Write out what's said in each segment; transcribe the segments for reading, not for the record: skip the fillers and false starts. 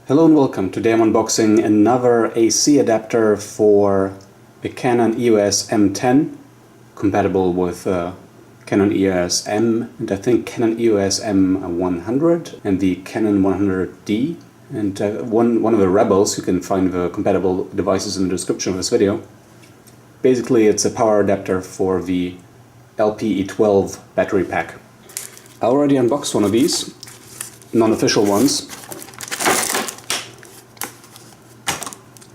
Hello and welcome. Today I'm unboxing another AC adapter for the Canon EOS M10, compatible with Canon EOS M and I think Canon EOS M100 and the Canon 100D, and one of the Rebels. You can find the compatible devices in the description of this video. Basically it's a power adapter for the ACK-E12 battery pack. I already unboxed one of these, non-official ones.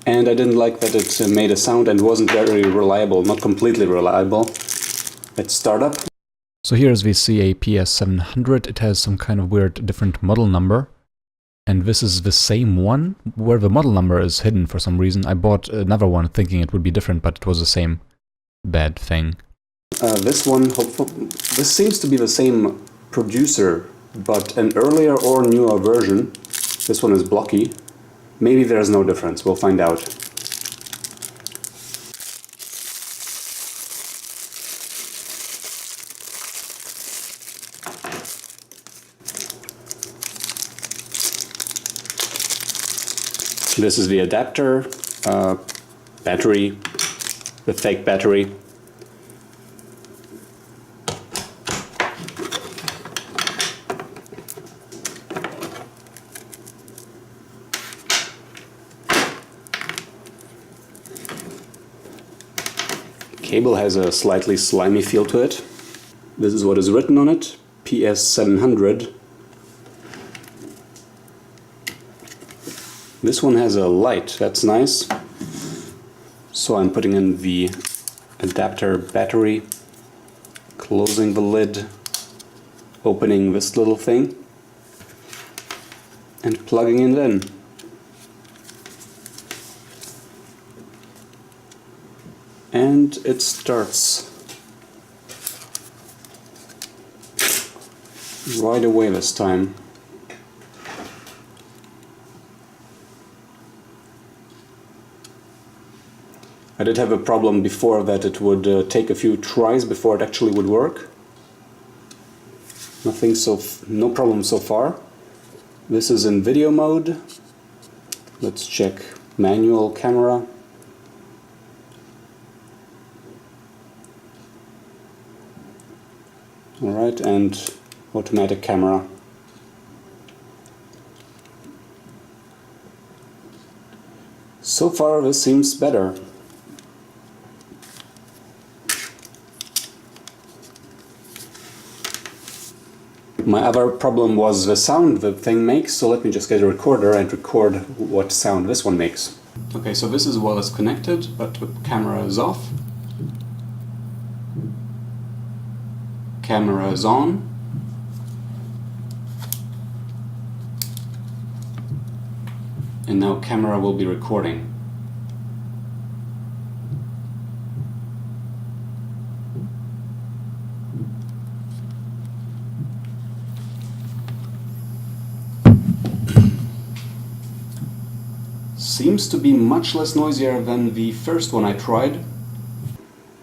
And I didn't like that it made a sound and wasn't very reliable, not completely reliable at startup. So here's the CA-PS700. It has some kind of weird different model number. And this is the same one, where the model number is hidden for some reason. I bought another one thinking it would be different, but it was the same bad thing. This one, this seems to be the same producer, but an earlier or newer version. This one is blocky. Maybe there's no difference, we'll find out. This is the adapter, battery, the fake battery. Cable has a slightly slimy feel to it. This is what is written on it, PS700. This one has a light, that's nice. So I'm putting in the adapter battery, closing the lid, opening this little thing, and plugging it in. And it starts right away this time. I did have a problem before that it would take a few tries before it actually would work. No problem so far. This is in video mode. Let's check manual camera. Alright, and automatic camera. So far this seems better. My other problem was the sound the thing makes, so let me just get a recorder and record what sound this one makes. Okay, so this is while it's connected, but the camera is off. Camera is on. And now camera will be recording. Seems to be much less noisier than the first one I tried.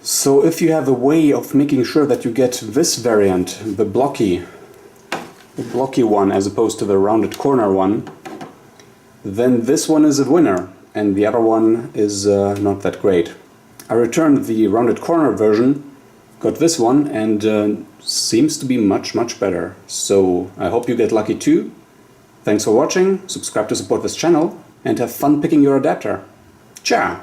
So if you have a way of making sure that you get this variant, the blocky one as opposed to the rounded corner one, then this one is a winner and the other one is not that great. I returned the rounded corner version, got this one, and seems to be much better. So I hope you get lucky too. Thanks for watching, subscribe to support this channel, and have fun picking your adapter. Ciao!